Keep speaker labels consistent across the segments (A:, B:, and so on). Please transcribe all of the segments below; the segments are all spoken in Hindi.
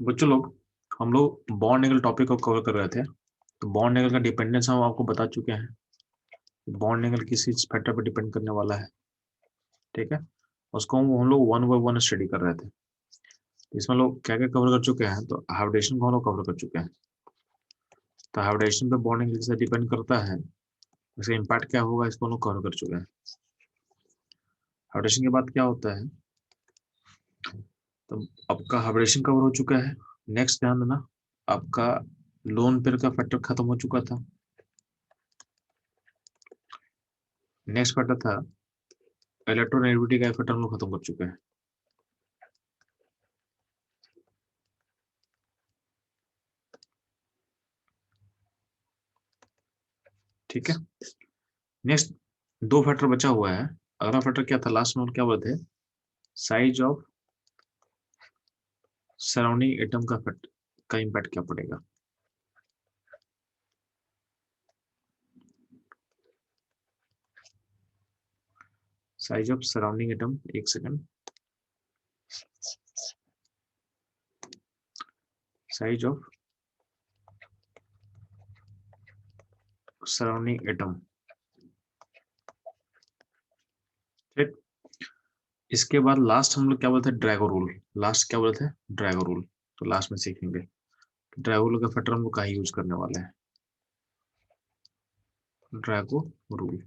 A: तो बच्चों लोग हम लोग बॉन्ड एंगल टॉपिक को कवर कर रहे थे। तो बॉन्ड एंगल का डिपेंडेंस हम आपको बता चुके हैं। बॉन्ड एंगल किसी फैक्टर पर डिपेंड करने वाला है, ठीक है। उसको हम लोग वन बाय वन स्टडी कर रहे थे। तो इसमें लोग क्या क्या कवर कर चुके हैं, तो हाइब्रिडेशन को हम लोग कवर कर चुके हैं। तो हाइब्रिडेशन पे बॉन्ड एंगल से डिपेंड करता है, इसका इम्पैक्ट क्या होगा, इसको हम लोग कवर कर चुके हैं। हाइब्रिडेशन के बाद क्या होता है, तो आपका हाइब्रिडेशन कवर हो चुका है। नेक्स्ट ध्यान देना, आपका लोन पेयर का फैक्टर खत्म हो चुका था। नेक्स्ट फैक्टर था इलेक्ट्रोनेगेटिविटी का फैक्टर हम लोग खत्म कर चुके हैं। ठीक है। नेक्स्ट दो फैक्टर बचा हुआ है। अगला फैक्टर क्या था, लास्ट में क्या बोलते थे, साइज ऑफ सराउंडिंग एटम का फैक्टर का इम्पैक्ट क्या पड़ेगा। साइज ऑफ सराउंडिंग एटम, एक second, size of surrounding atom, ठीक। इसके बाद लास्ट हम लोग क्या बोलते हैं, ड्रैगो रूल। लास्ट क्या बोलते हैं, ड्रैगो रूल। तो लास्ट में सीखेंगे ड्रैगो रूल का फैक्टर हम लोग कहाँ यूज करने वाले हैं। ड्रैगो रूल,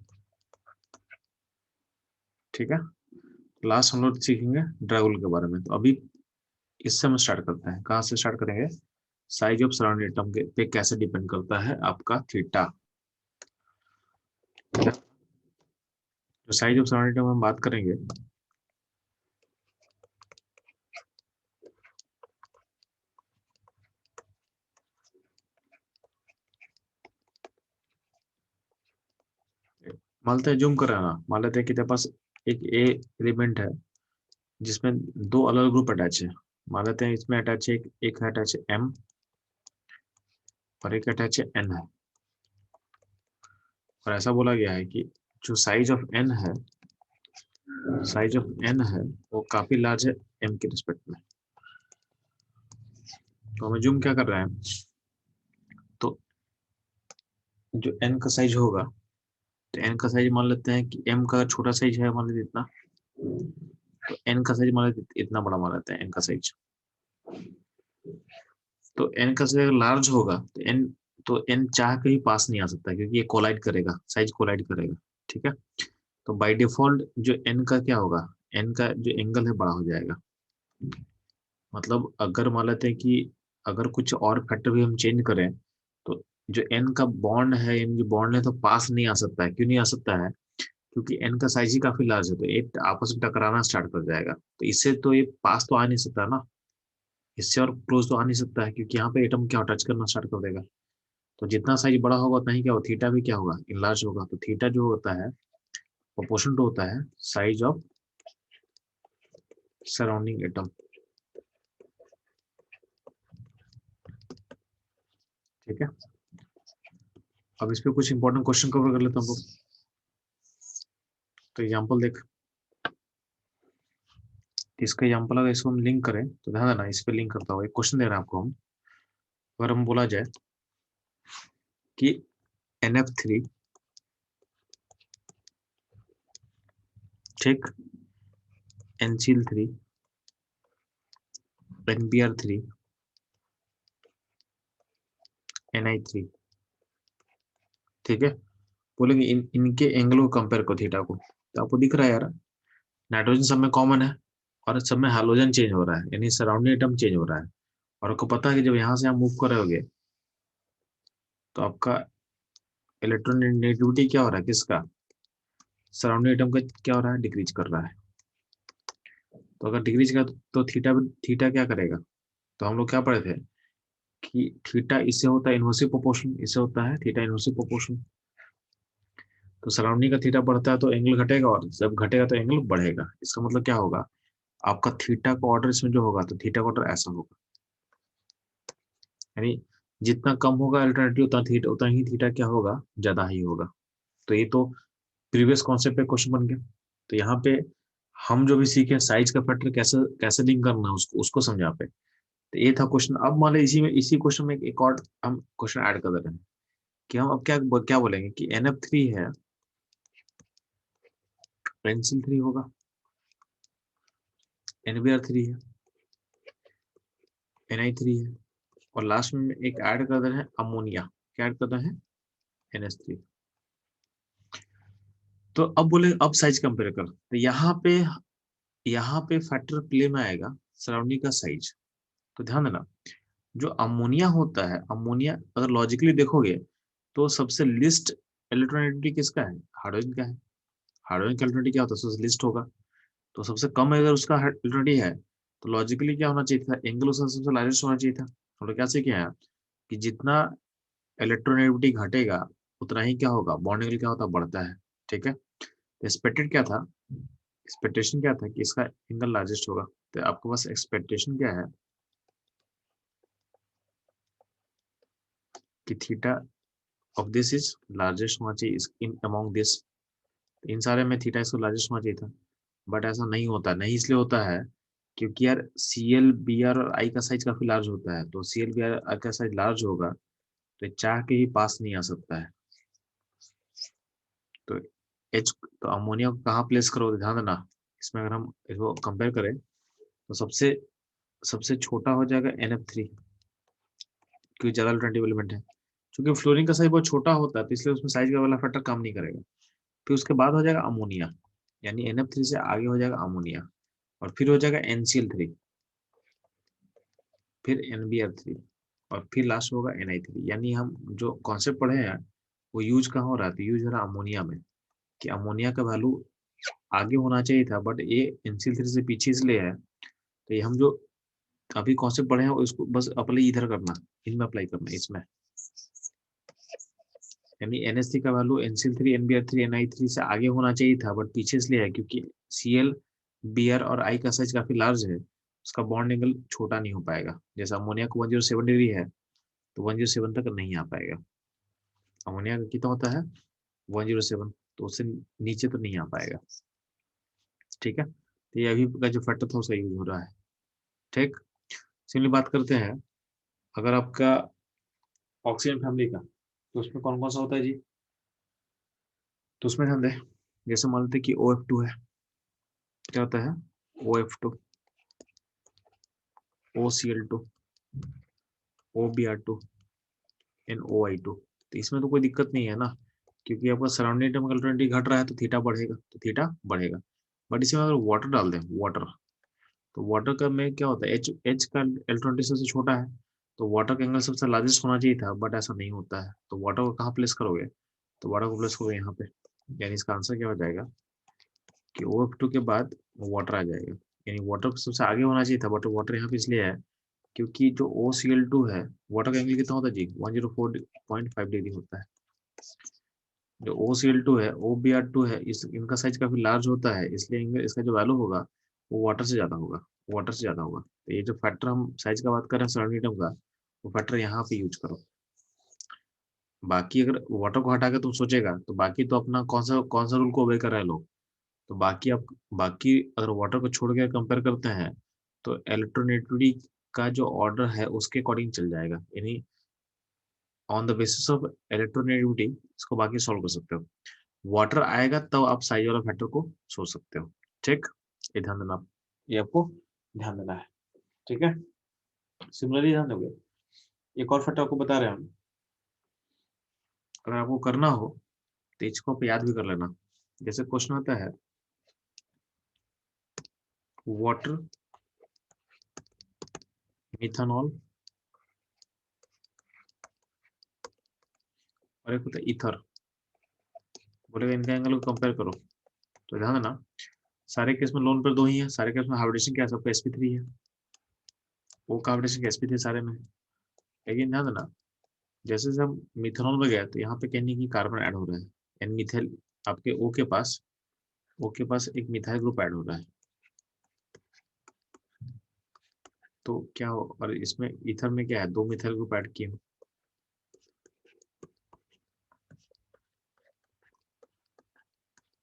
A: ठीक है। लास्ट हम लोग सीखेंगे ड्रैगो रूल के बारे में। तो अभी इससे हम स्टार्ट करते हैं। कहाँ से स्टार्ट करेंगे, साइज ऑफ सराउंडिंग एटम के पे कैसे डिपेंड करता है आपका थीटा। तो साइज ऑफ सराउंडिंग एटम हम बात करेंगे, मान लेते हैं, जूम कर रहे हैं ना, मान लेते हैं कि तेरे पास एक ए एलिमेंट है जिसमें दो अलग ग्रुप अटैच है। मान लेते हैं इसमें अटैच है एक है अटैच है एम और एक अटैच है एन है। और ऐसा बोला गया है कि जो साइज ऑफ एन है, साइज ऑफ एन है वो काफी लार्ज है एम के रिस्पेक्ट में। तो हमें जूम क्या कर रहे हैं, तो जो एन का साइज होगा, तो एन का साइज मान लेते हैं कि एम का छोटा साइज है, मान लेते हैं इतना, तो एन का साइज मान लेते हैं इतना बड़ा, मान लेते हैं एन का साइज। तो एन का साइज अगर लार्ज होगा तो एन चाह के ही पास नहीं आ सकता, क्योंकि ये कोलाइड करेगा, साइज कोलाइड करेगा, ठीक है। तो बाय डिफॉल्ट जो एन का क्या होगा, एन का जो एंगल है बड़ा हो जाएगा। मतलब अगर मान लेते हैं कि अगर कुछ और फैक्टर भी हम चेंज करें, तो जो एन का बॉन्ड है, एन जो बॉन्ड है तो पास नहीं आ सकता है। क्यों नहीं आ सकता है, क्योंकि एन का साइज ही काफी लार्ज है, तो ये आपस में टकराना स्टार्ट कर जाएगा। तो इससे तो ये पास तो आ नहीं सकता ना, इससे और क्लोज तो आ नहीं सकता है, क्योंकि यहाँ पे एटम क्या टच करना स्टार्ट कर देगा। तो जितना साइज बड़ा होगा उतना ही क्या होगा, थीटा भी क्या होगा, इनलार्ज होगा। तो थीटा जो होता है प्रोपोर्शन टू होता है साइज ऑफ सराउंडिंग एटम, ठीक है। अब इस पे कुछ इंपॉर्टेंट क्वेश्चन कवर कर लेते हैं हम लोग। तो एग्जाम्पल देख, इसका एग्जाम्पल अगर इसको हम लिंक करें तो ध्यान देना, इस पे लिंक करता हुआ एक क्वेश्चन दे रहे हैं आपको हम। अगर हम बोला जाए कि NF3, ठीक, NCl3, NBr3, Ni3, ठीक है। बोलेंगे इनके एंगल को कंपेयर करो, थीटा को। तो आपको दिख रहा है यार, नाइट्रोजन सब में कॉमन है और सब में हाइड्रोजन चेंज हो रहा है, यानी सराउंडिंग एटम चेंज हो रहा है। और आपको पता है कि जब यहाँ से आप मूव करोगे तो आपका इलेक्ट्रोनेगेटिविटी क्या हो रहा है, किसका, सराउंडिंग एटम का क्या हो रहा है, डिक्रीज कर रहा है। तो अगर डिक्रीज का तो थीटा क्या करेगा। तो हम लोग क्या पढ़े थे कि थीटा इससे होता है इनवर्सिव प्रोपोर्शन, इससे होता है थीटा इनवर्सिव प्रोपोर्शन। तो सराउंडिंग का थीटा बढ़ता है तो एंगल घटेगा, और जब घटेगा तो एंगल बढ़ेगा। इसका मतलब क्या होगा, आपका थीटा का ऑर्डर इसमें जो होगा, तो थीटा का ऑर्डर ऐसा होगा, यानी जितना कम होगा अल्टरनेटिव उतना ही थीटा क्या होगा, ज्यादा ही होगा। तो ये तो प्रीवियस कॉन्सेप्ट पे क्वेश्चन बन गया। तो यहाँ पे हम जो भी सीखे साइज का फैक्टर कैसे कैसे लिंक करना है, उसको उसको समझा पे। तो ये था क्वेश्चन। अब मान लो इसी क्वेश्चन में एक और हम क्वेश्चन ऐड कर दे रहे हैं कि हम अब क्या क्या बोलेंगे कि NF3 है, NCl3 होगा, NBr3 है, NI3 है, और लास्ट में एक ऐड कर दे रहे हैं अमोनिया। क्या ऐड कर रहे हैं? NH3। तो अब बोले अब साइज कंपेयर कर, तो यहाँ पे फैक्टर प्ले में आएगा सराउंडिंग का साइज। तो ध्यान देना, जो अमोनिया होता है, अमोनिया अगर लॉजिकली देखोगे तो सबसे लिस्ट इलेक्ट्रोनेगेटिविटी किसका है? हाइड्रोजन का है। हाइड्रोजन का इलेक्ट्रोनेगेटिविटी क्या होता है? सबसे लिस्ट होगा। तो सबसे कम अगर उसका इलेक्ट्रोनेगेटिविटी है तो लॉजिकली क्या होना चाहिए था? एंगल उसका सबसे लार्जेस्ट होना चाहिए था। हम लोग क्या सीखे हैं कि जितना इलेक्ट्रोनेगेटिविटी घटेगा उतना ही क्या होगा? बॉन्ड एंगल क्या होता है? बढ़ता है। ठीक है। एक्सपेक्टेड क्या था? एक्सपेक्टेशन क्या था कि इसका एंगल लार्जेस्ट होगा। तो आपके पास एक्सपेक्टेशन क्या है कि theta of this is largest होना चाहिए इन अमॉन्ग दिस। इन सारे में थीटा इसको लार्जेस्ट होना चाहिए था, बट ऐसा नहीं होता। नहीं इसलिए होता है क्योंकि यार CL, Br और I का साइज काफी लार्ज होता है। तो CL, Br का साइज लार्ज होगा तो चाह के ही पास नहीं आ सकता है। तो H, तो अमोनिया को कहाँ प्लेस करोगे? ध्यान देना, इसमें अगर हम इसको कंपेयर करें तो सबसे सबसे छोटा हो जाएगा NF3, क्योंकि ज्यादा अल्टरनेटिव एलिमेंट है। क्योंकि फ्लोरीन का साइज बहुत छोटा होता है तो इसलिए उसमें साइज का वाला फैक्टर काम नहीं करेगा। फिर उसके बाद हो जाएगा अमोनिया, यानी NF3 से आगे हो जाएगा अमोनिया, और फिर हो जाएगा NCl3, फिर NBr3, और फिर लास्ट होगा NI3। यानी हम जो कॉन्सेप्ट पढ़े हैं वो यूज कहाँ हो रहा था? यूज हो रहा है अमोनिया में, कि अमोनिया का वैल्यू आगे होना चाहिए था, बट ये NCl3 से पीछे इसलिए है। तो ये हम जो अभी कॉन्सेप्ट पढ़े हैं उसको बस अप्लाई इधर करना, इनमें अप्लाई करना इसमें। यानी NH3 का वैल्यू NCl3, NBr3, NI3 से आगे होना चाहिए था, बट पीछे इसलिए है क्योंकि Cl, Br और I का साइज काफी लार्ज है, उसका बॉन्ड एंगल छोटा नहीं हो पाएगा। जैसे अमोनिया को 107 डिग्री है तो 107 तक नहीं आ पाएगा। अमोनिया का कितना होता है? 107, तो उससे नीचे तो नहीं आ पाएगा। ठीक है। तो ये अभी का जो फैक्टर था उसका यूज हो रहा है। ठीक। सिमिलर बात करते हैं, अगर आपका ऑक्सीजन फैमिली का, तो उसमें कौन कौन सा होता है जी? तो उसमें ध्यान दें, जैसे मान लेते हैं कि OF2 है। क्या होता है? OF2, OCl2, OBr2, NOI2। तो इसमें तो कोई दिक्कत नहीं है ना, क्योंकि आपका सराउंडिंग टर्म अल्टरनेटिव घट रहा है तो थीटा बढ़ेगा, तो थीटा बढ़ेगा। बट इसमें अगर वाटर डाल दें, वाटर, तो वाटर का में क्या होता है? एच का इलेक्ट्रॉनिक सबसे छोटा है, तो वाटर का एंगल सबसे लार्जेस्ट होना चाहिए था, बट ऐसा नहीं होता है। तो वाटर को कहाँ प्लेस करोगे? तो वाटर को प्लेस करोगे यहाँ पे। यानी इसका आंसर क्या हो जाएगा कि OF2 के बाद वाटर आ जाएगा। यानी वाटर सबसे आगे होना चाहिए था, बट वाटर यहाँ पे इसलिए है क्योंकि जो OCl2 है, वाटर का एंगल कितना होता है जी? 104.5 डिग्री होता है। जो OCl2 है, OBr2 है, इनका साइज काफी लार्ज होता है, इसलिए इसका जो वैल्यू होगा वो वाटर से ज्यादा होगा, वाटर से ज्यादा होगा। तो ये जो फैक्टर हम साइज का बात कर रहे हैं सराउंडिंग टर्म का, वो फैक्टर यहाँ पे यूज करो। बाकी अगर वाटर को हटा के तुम सोचेगा तो बाकी तो अपना कौन सा रूल को ओबे कर रहे हैं लोग। तो बाकी अगर वाटर को छोड़ के कंपेयर करते हैं तो इलेक्ट्रोनेगेटिविटी का जो ऑर्डर है उसके अकॉर्डिंग चल जाएगा। यानी on the basis of electronegativity इसको बाकी सॉल्व कर सकते हो। वाटर आएगा तब आप साइज वाला फैक्टर को सोच सकते हो। ठीक, ये ध्यान देना ये आपको ध्यान देना है। ठीक है। सिमिलरली ध्यान दोगे, एक और फैक्टर आपको बता रहे हैं हम, अगर आपको करना हो तो इसको आप याद भी कर लेना। जैसे क्वेश्चन आता है वाटर, मिथानॉल, और एक होता है ईथर। बोलेगा इनका एंगल को कंपेयर करो। तो ध्यान देना, सारे केस में लोन पर दो ही है, सारे केस में हाइब्रिडेशन क्या है? सबका sp3 है। वो का हाइब्रिडेशन sp3 सारे में। लेकिन ध्यान देना, जैसे जैसे हम मिथेनॉल में गए तो यहाँ पे कहने की कार्बन ऐड हो रहा है, एन मिथेल, आपके O के पास एक मिथाइल ग्रुप ऐड हो रहा है। तो क्या हो, और इसमें ईथर में क्या है? दो मिथाइल ग्रुप ऐड किए।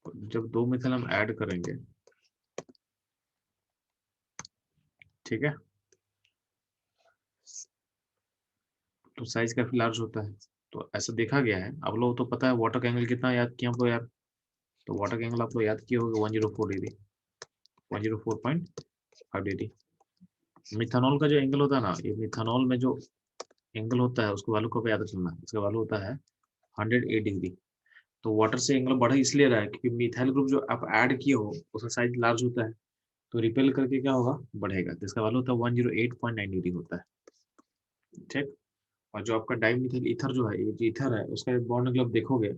A: जब दो मिथाइल हम ऐड करेंगे, ठीक है, तो साइज काफी लार्ज होता है। तो ऐसा देखा गया है। आप लोग तो पता है वाटर का एंगल कितना याद किया हम लोग यार, तो वाटर का एंगल आप लोग याद किए होंगे 104 डिग्री, 104.5 डिग्री। मिथानॉल का जो एंगल होता है ना, ये मिथानॉल में जो एंगल होता है उसको वैल्यू को याद रखना, इसका वैल्यू होता है 108 डिग्री। तो वाटर से एंगल बढ़ इसलिए रहा है क्योंकि मिथाइल ग्रुप जो आप ऐड किए हो उसका साइज लार्ज होता है, तो रिपेल करके क्या होगा, बढ़ेगा, तो इसका वैल्यू होता है 108.9 डिग्री होता है। ठीक। और जो आपका डाइमिथाइल ईथर जो है, ये जो ईथर है उसका बॉन्ड एंगल आप देखोगे,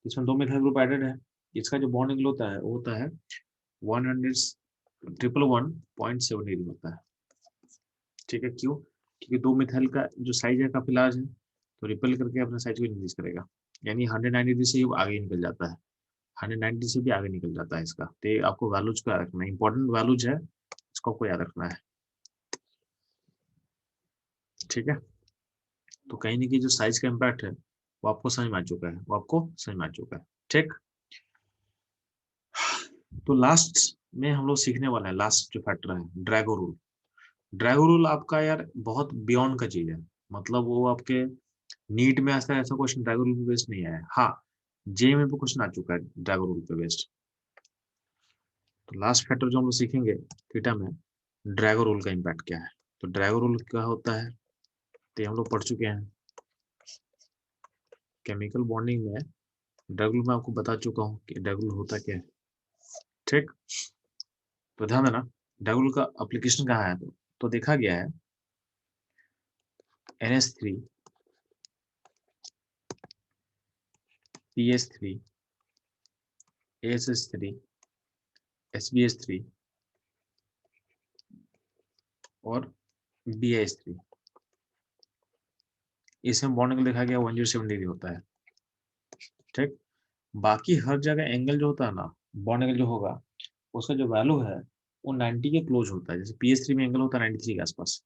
A: इसमें 2 मिथाइल ग्रुप एडेड है, इसका जो बॉन्ड एंगल होता है वो होता है 111.7 डिग्री होता है। ठीक है, क्यों? क्योंकि 2 मिथाइल का जो साइज है काफी लार्ज है, तो रिपेल करके अपने साइज को इंक्रीज करेगा, यानी 190 डिग्री से आगे निकल जाता है, 190 से भी आगे निकल जाता है इसका। तो ये आपको वैल्यूज को याद रखना है, इंपॉर्टेंट वैल्यूज है, इसको आपको याद रखना है। ठीक है, तो कहीं ना कहीं जो साइज का इम्पैक्ट है वो आपको समझ में आ चुका है, वो आपको समझ में आ चुका है। ठीक। तो लास्ट में हम लोग सीखने वाले हैं, लास्ट जो फैक्टर है ड्रैगो रूल। ड्रैगो रूल आपका यार बहुत बियॉन्ड का चीज है, मतलब वो आपके नीट में ऐसा ऐसा क्वेश्चन ड्रैगो रूल पे बेस्ड नहीं आया है। हाँ, जे में भी क्वेश्चन आ चुका है ड्रैगो रूल पे बेस्ड। तो लास्ट फैक्टर जो हम लोग सीखेंगे थीटा में, ड्रैगो रूल का इम्पैक्ट क्या है। तो ड्रैगो रूल क्या होता है, तो ये हम लोग पढ़ चुके हैं केमिकल बॉन्डिंग में। ड्रैगो रूल मैं आपको बता चुका हूँ कि ड्रैगो रूल होता क्या है। ठीक। तो ध्यान देना, ड्रैगो रूल का एप्लीकेशन कहाँ है, तो देखा गया है NH3, PH3, ASH3, SbH3 और BH3, इसमें बॉन्ड एंगल देखा गया 107 डिग्री होता है। ठीक। बाकी हर जगह एंगल जो होता है ना, बॉन्ड एंगल जो होगा उसका जो वैल्यू है वो 90 के क्लोज होता है। जैसे PH3 में एंगल होता है 93 के आसपास,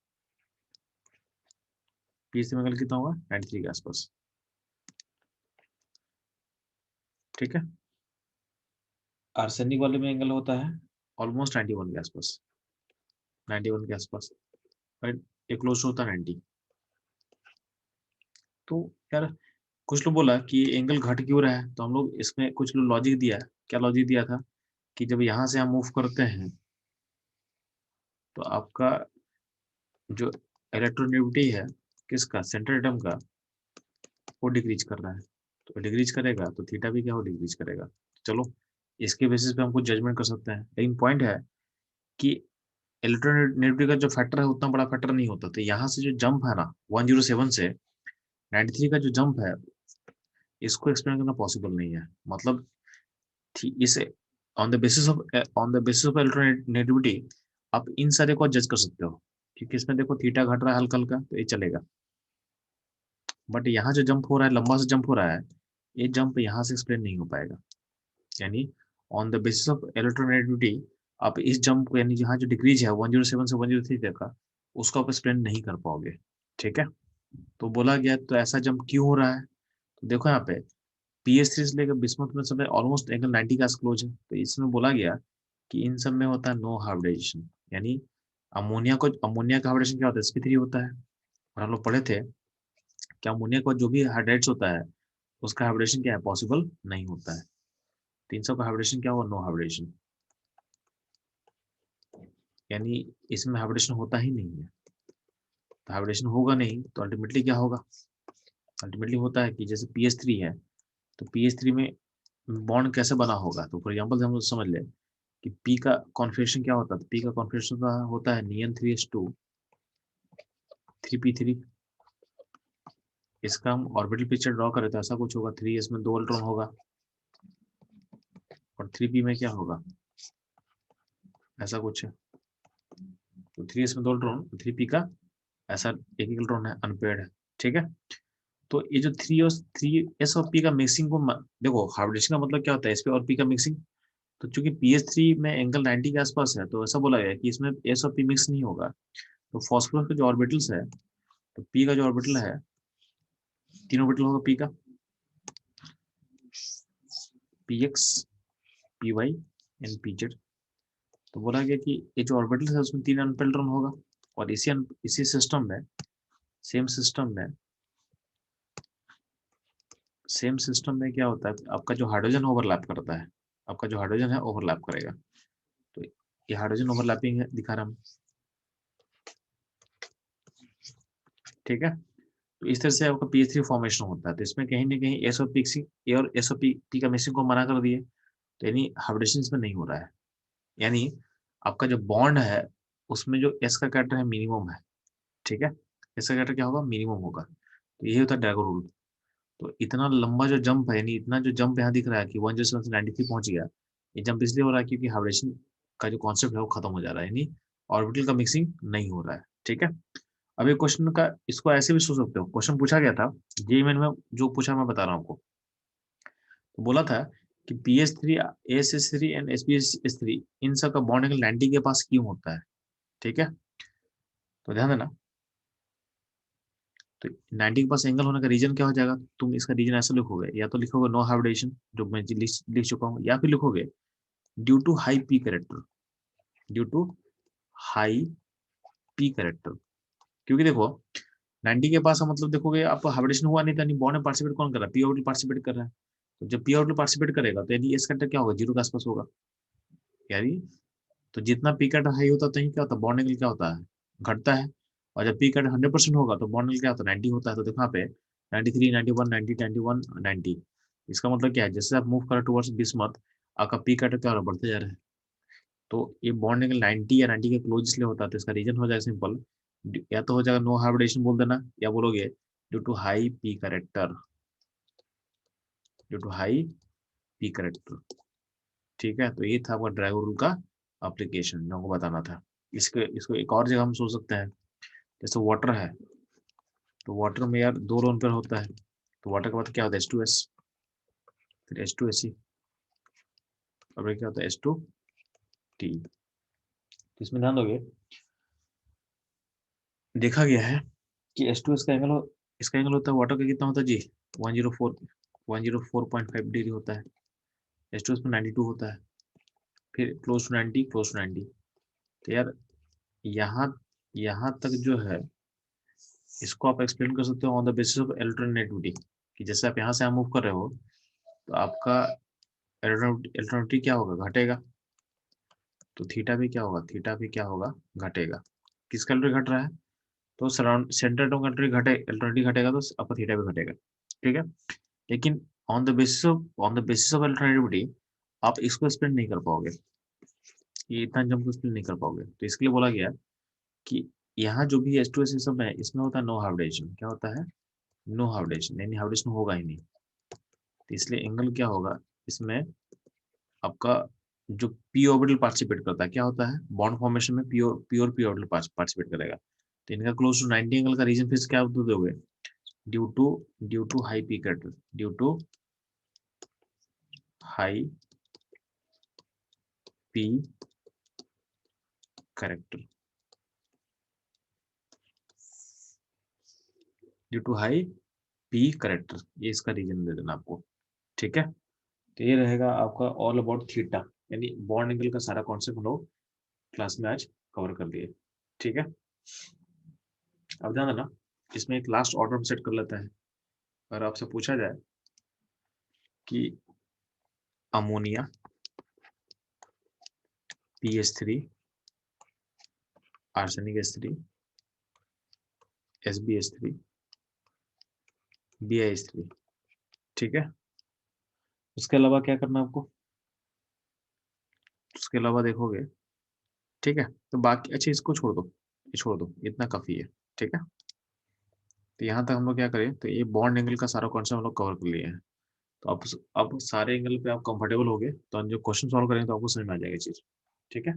A: PH3 में एंगल कितना होगा 93 के आसपास। ठीक है। आर्सेनिक वाले में एंगल होता है ऑलमोस्ट 91 के आसपास, 91 के आसपास, राइट, ये क्लोज होता है 90। तो यार कुछ लोग बोला कि एंगल घट क्यों रहा है, तो हम लोग इसमें कुछ लोग लॉजिक दिया है। क्या लॉजिक दिया था कि जब यहाँ से हम मूव करते हैं तो आपका जो इलेक्ट्रोनेगेटिविटी है किसका, सेंट्रल एटम का, वो डिक्रीज कर रहा है। तो डिक्रीज करेगा तो थीटा भी क्या हो, डिक्रीज करेगा। चलो, इसके बेसिस पे हम कुछ जजमेंट कर सकते हैं, लेकिन पॉइंट है कि इलेक्ट्रोनेगेटिविटी का जो फैक्टर है उतना बड़ा फैक्टर नहीं होता। तो यहाँ से जो जंप है ना 107 से 93 का जो जंप है, इसको एक्सप्लेन करना पॉसिबल नहीं है। मतलब इसे on the basis of electronegativity आप इन सारे को जज कर सकते हो, क्योंकि इसमें देखो थीटा घट रहा है हल्का हल्का, तो ये चलेगा। बट यहाँ जो जंप हो रहा है, लंबा से जंप हो रहा है, ये जंप यहाँ से एक्सप्लेन नहीं हो पाएगा। यानी on the basis of electronegativity आप इस जंप को, यानी यहाँ जो डिक्रीज है 107 से 103 तक का, उसको आप एक्सप्लेन नहीं कर पाओगे। ठीक है। तो बोला गया तो ऐसा जंप क्यों हो रहा है, तो देखो यहाँ पे PH3 से लेकर बिस्मुथ में सब ऑलमोस्ट एंगल 90 का क्लोज है। तो इसमें बोला गया कि इन सब में होता है नो हाइब्रिडेशन, यानी अमोनिया का हाइब्रिडेशन क्या होता है, sp3 होता है। और हम लोग पढ़े थे कि अमोनिया का जो भी हाइड्रेट्स होता है उसका हाइब्रिडेशन क्या है, पॉसिबल नहीं होता है। 300 का हाइब्रिडेशन क्या हुआ, नो हाइब्रिडेशन, यानी इसमें हाइब्रिडेशन होता ही नहीं है। तो हाइब्रिडेशन होगा नहीं तो अल्टीमेटली क्या होगा, अल्टीमेटली होता है कि जैसे PH3 है, तो PH3 में बॉन्ड कैसे बना होगा। तो फॉर एग्जाम्पल हम लोग समझ ले कि पी का कॉन्फिगरेशन क्या होता है, तो पी का कॉन्फिगरेशन होता है Ni3s2 3p3। इसका हम ऑर्बिटल पिक्चर ड्रॉ करें तो ऐसा कुछ होगा, 3s में 2 इलेक्ट्रॉन होगा और 3p में क्या होगा, ऐसा कुछ है। तो 3s में 2 इलेक्ट्रॉन, 3p का ऐसा एक इलेक्ट्रॉन है, अनपेयर्ड है। ठीक है। तो ये जो 3s और p का मिक्सिंग को देखो, हाइब्रिडेशन का मतलब क्या होता है, एस पे और p का मिक्सिंग। तो चूंकि PH3 में एंगल 90 के आसपास है, तो ऐसा बोला गया कि इसमें s और p मिक्स नहीं होगा। तो फॉस्फोरस का जो ऑर्बिटल्स है, तो p का जो ऑर्बिटल है, 3 ऑर्बिटल होगा p का, px, py एंड pz। तो बोला गया कि ये जो ऑर्बिटल है उसमें 3 अनपेल्ड इलेक्ट्रॉन होगा। और इसी सिस्टम में, सेम सिस्टम में सेम सिस्टम में क्या होता है, आपका जो हाइड्रोजन ओवरलैप करता है, आपका जो हाइड्रोजन है ओवरलैप करेगा। तो ये हाइड्रोजन ओवरलैपिंग है, दिखा रहा हूँ, ठीक है। तो इस तरह से आपका पीएच3 फॉर्मेशन होता है। तो इसमें कहीं ना कहीं एसओपी ए और एसओपी का मिक्सिंग को मना कर दिए, तो यानी हाइब्रिडेशन इसमें नहीं हो रहा है। यानी आपका जो बॉन्ड है उसमें जो एस का कैरेक्टर है मिनिमम है, ठीक है। एस का कैरेक्टर क्या होगा, मिनिमम होगा। तो यही होता है ड्रैगन रूल। तो इतना लंबा जो जंप है, यानी इतना जो जंप यहाँ दिख रहा है कि 107 से 93 पहुंच गया, ये जंप इसलिए हो रहा है क्योंकि हाइब्रिडेशन का जो कॉन्सेप्ट है वो खत्म हो जा रहा है, यानी ऑर्बिटल का मिक्सिंग नहीं हो रहा है, ठीक है। अब ये क्वेश्चन का, इसको ऐसे भी सोच सकते हो, क्वेश्चन पूछा गया था जेईई मेन में, जो पूछा मैं बता रहा हूँ आपको। तो बोला था कि पीएच3 एएसएच3 एंड एसपीएच3 इन सब का बॉन्ड एंगल 90 के पास क्यों होता है, ठीक है। तो ध्यान देना, तो 90 के पास एंगल होने का रीजन क्या हो जाएगा, तुम इसका रीजन ऐसा लिखोगे, या तो लिखोगे नो हाइब्रिडेशन जो मैं लिख चुका हूँ, या फिर लिखोगे due to high p character, due to high p character. क्योंकि देखो 90 के पास मतलब देखोगे आप हाइब्रिडेशन हुआ नहीं था, नहीं बॉन्ड में पार्टिसिपेट कौन कर रहा है, पी ऑर्बिटल पार्टिसिपेट कर रहा है। तो जब पी ऑर्बिटल पार्टिसिपेट करेगा तो यानी एस करेक्टर क्या होगा, जीरो के आसपास होगा, यानी तो जितना पी कट हाई होता है तो ही क्या होता है, बॉन्ड एंगल क्या होता है, घटता है। और जब पी कट 100% होगा तो बॉन्ड एंगल क्या होता है, 90 होता है। तो देखो यहाँ पे 93, 91, 90, 91, 90। इसका मतलब क्या है, जैसे आप मूव करो टुवर्ड्स बिस्मथ, आपका पी कट क्या हो रहा है, बढ़ते जा रहा है। तो ये बॉन्ड एंगल 90 या 90 के क्लोज इसलिए होता है, तो इसका रीजन हो जाएगा सिंपल, या तो हो जाएगा नो हाइब्रिडेशन बोल देना, या बोलोगे due to high p character, due to high p character, ठीक है। तो ये था आपका ड्राइवर रूल का एप्लीकेशन जो आपको बताना था। इसको इसको एक और जगह हम सोच सकते हैं, जैसे वाटर है, तो वाटर में यार दो लोन पेयर होता है, तो वाटर के बाद क्या होता है H2S, फिर H2SE, और फिर क्या होता है H2T। तो इसमें ध्यान दोगे, देखा गया है कि H2S का एंगल, इसका एंगल होता है वाटर का कितना होता है जी, 104, 104.5 डिग्री होता है। H2S में 92 होता है, फिर क्लोज टू 90, क्लोज टू 90। तो यार यहाँ यहाँ तक जो है, इसको आप एक्सप्लेन कर सकते हो ऑन द बेसिस ऑफ अल्टरनेटिविटी, कि जैसे आप यहाँ से यहाँ मूव कर रहे हो तो आपका अल्टरनेटिविटी क्या होगा, घटेगा। तो थीटा भी क्या होगा, थीटा भी क्या होगा, घटेगा। किसका अल्टरनेटिव घट रहा है, तो सराउंड सेंटर टू अल्टरनेटिव घटेगा, तो आपका थीटा भी घटेगा, ठीक है। लेकिन ऑन द बेसिस ऑफ अल्टरनेटिविटी आप इसको एक्सप्लेन नहीं कर पाओगे, ये इतना जंप एक्सप्लेन नहीं कर पाओगे। तो इसके लिए बोला गया कि यहाँ जो भी H2S सिस्टम है इसमें होता है नो हाइब्रिडेशन, क्या होता है, नो हाइब्रिडेशन, यानी हाइब्रिडेशन होगा ही नहीं। तो इसलिए एंगल क्या होगा इसमें, आपका जो पी ऑर्बिटल पार्टिसिपेट करता है क्या होता है, बॉन्ड फॉर्मेशन में प्योर पी ऑर्बिटल पार्टिसिपेट करेगा। तो इनका क्लोज टू 90 एंगल का रीजन फिर क्या दोगे, due to high p character, due to high p character, due to high p character, ये इसका रीजन दे देना आपको, ठीक है। तो ये रहेगा आपका ऑल अबाउट थीटा, यानी बॉन्ड एंगल का सारा कॉन्सेप्ट हम लोग क्लास में आज कवर कर दिए, ठीक है। अब ध्यान देना, इसमें एक लास्ट ऑर्डर हम सेट कर लेते हैं। अगर आपसे पूछा जाए कि ammonia PH3, arsenic H3, SbH3, BiH3, ठीक है। उसके अलावा क्या करना है आपको, उसके अलावा देखोगे, ठीक है। तो बाकी अच्छा इसको छोड़ दो, ये छोड़ दो, इतना काफी है, ठीक है। तो यहाँ तक हम लोग क्या करें, तो ये बॉन्ड एंगल का सारा कॉन्सेप्ट हम लोग कवर कर लिए हैं। तो अब सारे एंगल पे आप कंफर्टेबल हो गए, तो हम जो क्वेश्चन सॉल्व करेंगे तो आपको समझ में आ जाएगा चीज, ठीक है।